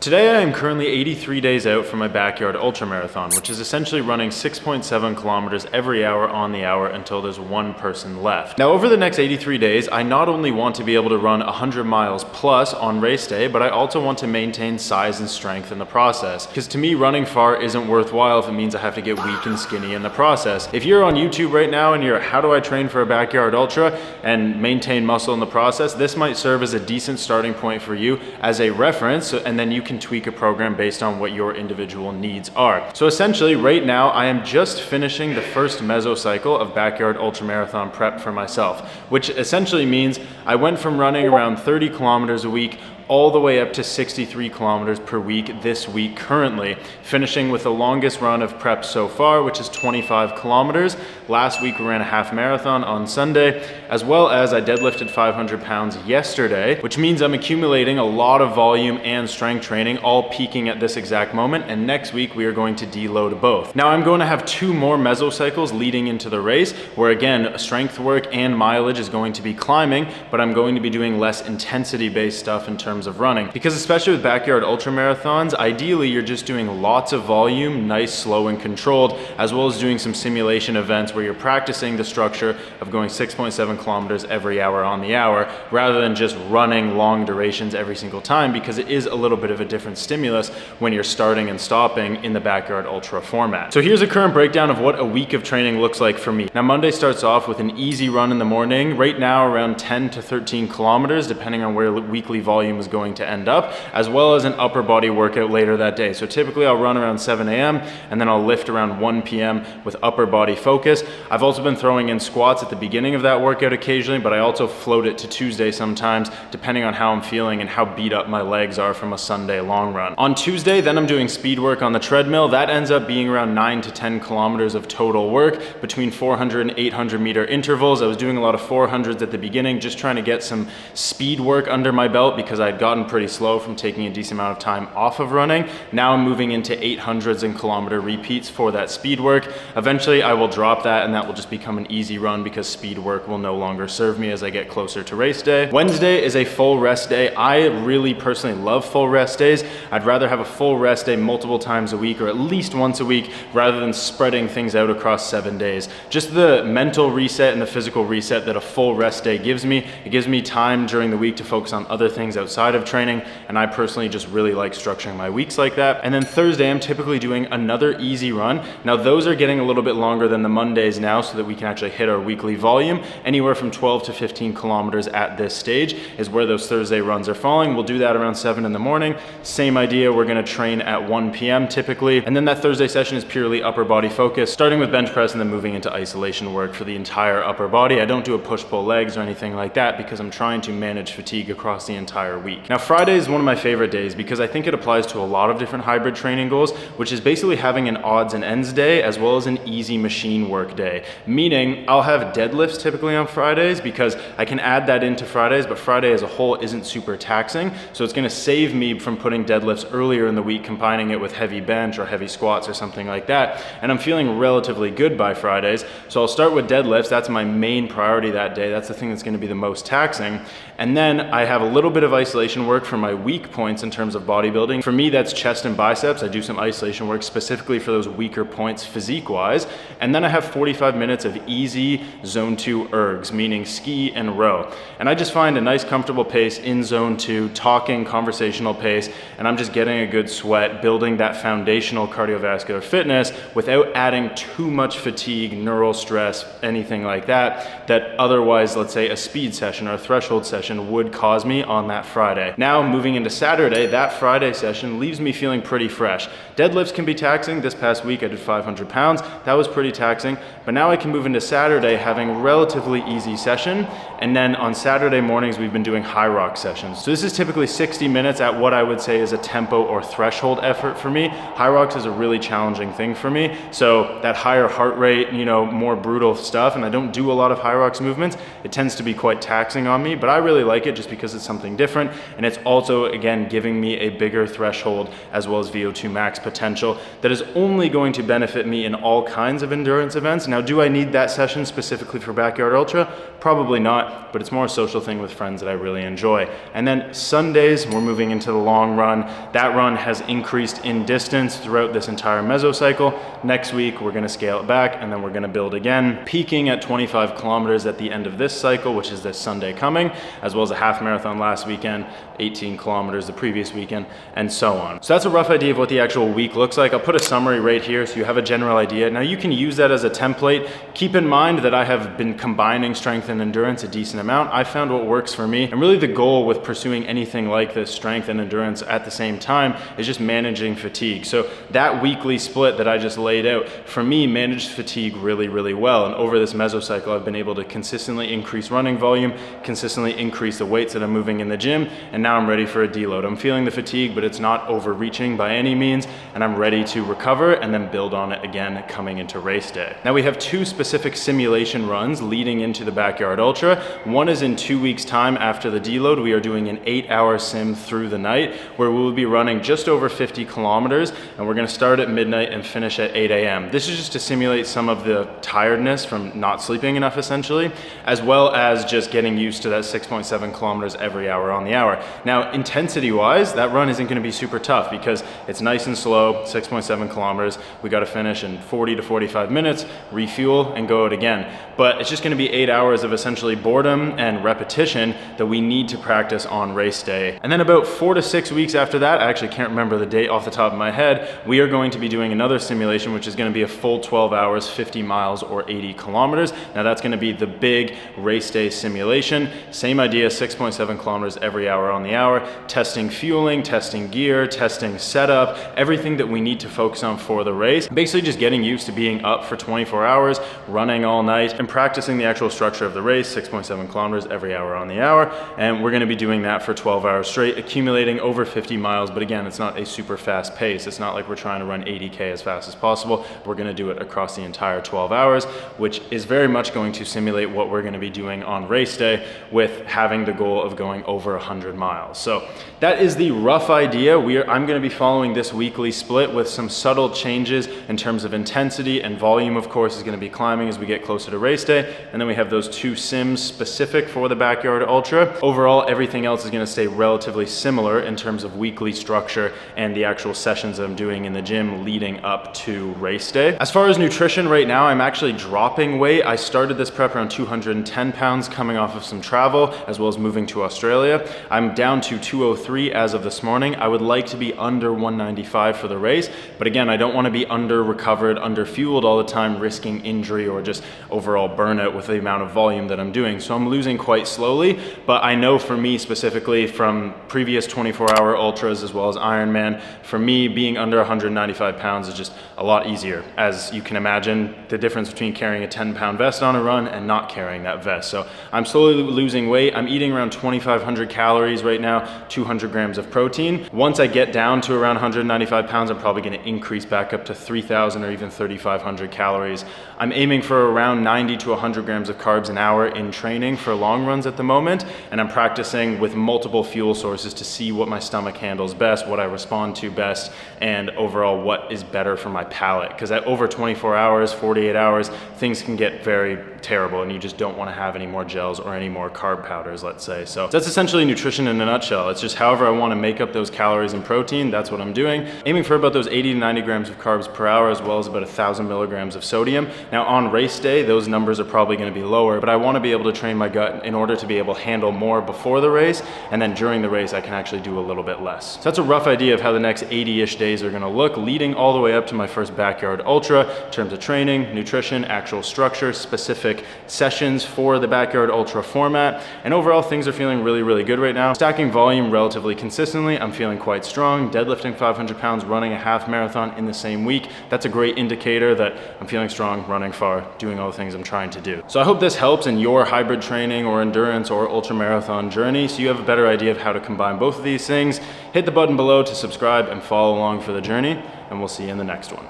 Today I am currently 83 days out from my backyard ultramarathon, which is essentially running 6.7 kilometers every hour on the hour until there's one person left. Now over the next 83 days, I not only want to be able to run 100 miles plus on race day, but I also want to maintain size and strength in the process. Because to me, running far isn't worthwhile if it means I have to get weak and skinny in the process. If you're on YouTube right now and you're, how do I train for a backyard ultra and maintain muscle in the process, this might serve as a decent starting point for you as a reference, and then you can tweak a program based on what your individual needs are. So essentially right now I am just finishing the first mesocycle of backyard ultramarathon prep for myself, which essentially means I went from running around 30 kilometers a week all the way up to 63 kilometers per week this week currently, finishing with the longest run of prep so far, which is 25 kilometers. Last week we ran a half marathon on Sunday, as well as I deadlifted 500 pounds yesterday, which means I'm accumulating a lot of volume and strength training, all peaking at this exact moment, and next week we are going to deload both. Now I'm going to have 2 more mesocycles leading into the race, where again, strength work and mileage is going to be climbing, but I'm going to be doing less intensity-based stuff in terms of running. Because especially with backyard ultramarathons, ideally you're just doing lots of volume, nice, slow, and controlled, as well as doing some simulation events where you're practicing the structure of going 6.7 kilometers every hour on the hour, rather than just running long durations every single time, because it is a little bit of a different stimulus when you're starting and stopping in the backyard ultra format. So here's a current breakdown of what a week of training looks like for me. Now Monday starts off with an easy run in the morning, right now around 10 to 13 kilometers, depending on where weekly volume is going to end up, as well as an upper body workout later that day. So typically I'll run around 7 a.m. and then I'll lift around 1 p.m. with upper body focus. I've also been throwing in squats at the beginning of that workout occasionally, but I also float it to Tuesday sometimes, depending on how I'm feeling and how beat up my legs are from a Sunday long run. On Tuesday, then I'm doing speed work on the treadmill. That ends up being around 9 to 10 kilometers of total work between 400 and 800 meter intervals. I was doing a lot of 400s at the beginning, just trying to get some speed work under my belt because I'd gotten pretty slow from taking a decent amount of time off of running. Now I'm moving into 800s and kilometer repeats for that speed work. Eventually I will drop that and that will just become an easy run because speed work will no longer serve me as I get closer to race day. Wednesday is a full rest day. I really personally love full rest days. I'd rather have a full rest day multiple times a week or at least once a week rather than spreading things out across 7 days. Just the mental reset and the physical reset that a full rest day gives me. It gives me time during the week to focus on other things outside of training, and I personally just really like structuring my weeks like that. And then Thursday, I'm typically doing another easy run. Now those are getting a little bit longer than the Mondays now so that we can actually hit our weekly volume. Anywhere from 12 to 15 kilometers at this stage is where those Thursday runs are falling. We'll do that around 7 in the morning. Same idea, we're gonna train at 1 p.m. typically. And then that Thursday session is purely upper body focus, starting with bench press and then moving into isolation work for the entire upper body. I don't do a push-pull legs or anything like that because I'm trying to manage fatigue across the entire week. Now Friday is one of my favorite days because I think it applies to a lot of different hybrid training goals, which is basically having an odds and ends day as well as an easy machine work day. Meaning I'll have deadlifts typically on Fridays because I can add that into Fridays, but Friday as a whole isn't super taxing. So it's gonna save me from putting deadlifts earlier in the week, combining it with heavy bench or heavy squats or something like that. And I'm feeling relatively good by Fridays. So I'll start with deadlifts. That's my main priority that day. That's the thing that's gonna be the most taxing. And then I have a little bit of isolation work for my weak points in terms of bodybuilding. For me, that's chest and biceps. I do some isolation work specifically for those weaker points physique-wise. And then I have 45 minutes of easy zone 2 ergs, meaning ski and row. And I just find a nice comfortable pace in zone 2, talking, conversational pace, and I'm just getting a good sweat, building that foundational cardiovascular fitness without adding too much fatigue, neural stress, anything like that, that otherwise, let's say a speed session or a threshold session would cause me on that Friday. Now moving into Saturday, that Friday session leaves me feeling pretty fresh. Deadlifts can be taxing. This past week I did 500 pounds. That was pretty taxing, but now I can move into Saturday having a relatively easy session. And then on Saturday mornings, we've been doing high rock sessions. So this is typically 60 minutes at what I would say is a tempo or threshold effort for me. High rocks is a really challenging thing for me. So that higher heart rate, more brutal stuff, and I don't do a lot of high rocks movements, it tends to be quite taxing on me, but I really like it just because it's something different. And it's also, again, giving me a bigger threshold as well as VO2 max potential that is only going to benefit me in all kinds of endurance events. Now, do I need that session specifically for Backyard Ultra? Probably not, but it's more a social thing with friends that I really enjoy. And then Sundays, we're moving into the long run. That run has increased in distance throughout this entire mesocycle. Next week, we're gonna scale it back, and then we're gonna build again, peaking at 25 kilometers at the end of this cycle, which is this Sunday coming, as well as a half marathon last weekend, 18 kilometers the previous weekend, and so on. So that's a rough idea of what the actual week looks like. I'll put a summary right here so you have a general idea. Now you can use that as a template. Keep in mind that I have been combining strength and endurance a decent amount. I found what works for me. And really the goal with pursuing anything like this, strength and endurance at the same time, is just managing fatigue. So that weekly split that I just laid out, for me, managed fatigue really, really well. And over this mesocycle, I've been able to consistently increase running volume, consistently increase the weights that I'm moving in the gym, and now I'm ready for a deload. I'm feeling the fatigue, but it's not overreaching by any means, and I'm ready to recover and then build on it again coming into race day. Now we have two specific simulation runs leading into the Backyard Ultra. One is in 2 weeks time after the deload. We are doing an 8-hour sim through the night where we will be running just over 50 kilometers, and we're gonna start at midnight and finish at 8 a.m. This is just to simulate some of the tiredness from not sleeping enough essentially, as well as just getting used to that 6.7 kilometers every hour on the hour. Now, intensity wise, that run isn't gonna be super tough because it's nice and slow, 6.7 kilometers. We gotta finish in 40 to 45 minutes, refuel, and go out again. But it's just gonna be 8 hours of essentially boredom and repetition that we need to practice on race day. And then about 4 to 6 weeks after that, I actually can't remember the date off the top of my head, we are going to be doing another simulation, which is gonna be a full 12 hours, 50 miles or 80 kilometers. Now that's gonna be the big race day simulation. Same idea, 6.7 kilometers every hour on the hour, testing fueling, testing gear, testing setup, everything that we need to focus on for the race. Basically just getting used to being up for 24 hours, running all night, and practicing the actual structure of the race, 6.7 kilometers every hour on the hour. And we're gonna be doing that for 12 hours straight, accumulating over 50 miles. But again, it's not a super fast pace. It's not like we're trying to run 80K as fast as possible. We're gonna do it across the entire 12 hours, which is very much going to simulate what we're gonna be doing on race day with having the goal of going over 100 miles. So that is the rough idea. I'm gonna be following this weekly split with some subtle changes in terms of intensity, and volume, of course, is gonna be climbing as we get closer to race day. And then we have those two sims specific for the Backyard Ultra. Overall, everything else is gonna stay relatively similar in terms of weekly structure and the actual sessions that I'm doing in the gym leading up to race day. As far as nutrition right now, I'm actually dropping weight. I started this prep around 210 pounds coming off of some travel, as well as moving to Australia. I'm down to 203 as of this morning. I would like to be under 195 for the race, but again, I don't wanna be under recovered, under fueled all the time, risking injury or just overall burnout with the amount of volume that I'm doing. So I'm losing quite slowly, but I know for me specifically from previous 24-hour ultras as well as Ironman, for me being under 195 pounds is just a lot easier. As you can imagine, the difference between carrying a 10-pound vest on a run and not carrying that vest. So I'm slowly losing weight. I'm eating around 2,500 calories right now, 200 grams of protein. Once I get down to around 195 pounds, I'm probably gonna increase back up to 3,000 or even 3,500 calories. I'm aiming for around 90 to 100 grams of carbs an hour in training for long runs at the moment, and I'm practicing with multiple fuel sources to see what my stomach handles best, what I respond to best, and overall what is better for my palate. Because at over 24 hours, 48 hours, things can get very terrible and you just don't want to have any more gels or any more carb powders, let's say. So that's essentially nutrition in a nutshell. It's just however I want to make up those calories and protein, that's what I'm doing. Aiming for about those 80 to 90 grams of carbs per hour, as well as about 1,000 milligrams of sodium. Now on race day, those numbers are probably going to be lower, but I want to be able to train my gut in order to be able to handle more before the race, and then during the race I can actually do a little bit less. So that's a rough idea of how the next 80-ish days are going to look, leading all the way up to my first Backyard Ultra in terms of training, nutrition, actual structure, specific sessions for the Backyard Ultra format, and overall things are feeling really, really good right now. Stacking volume relatively consistently, I'm feeling quite strong. Deadlifting 500 pounds, running a half marathon in the same week, that's a great indicator that I'm feeling strong, running far, doing all the things I'm trying to do. So I hope this helps in your hybrid training or endurance or ultra marathon journey, so you have a better idea of how to combine both of these things. Hit the button below to subscribe and follow along for the journey, and we'll see you in the next one.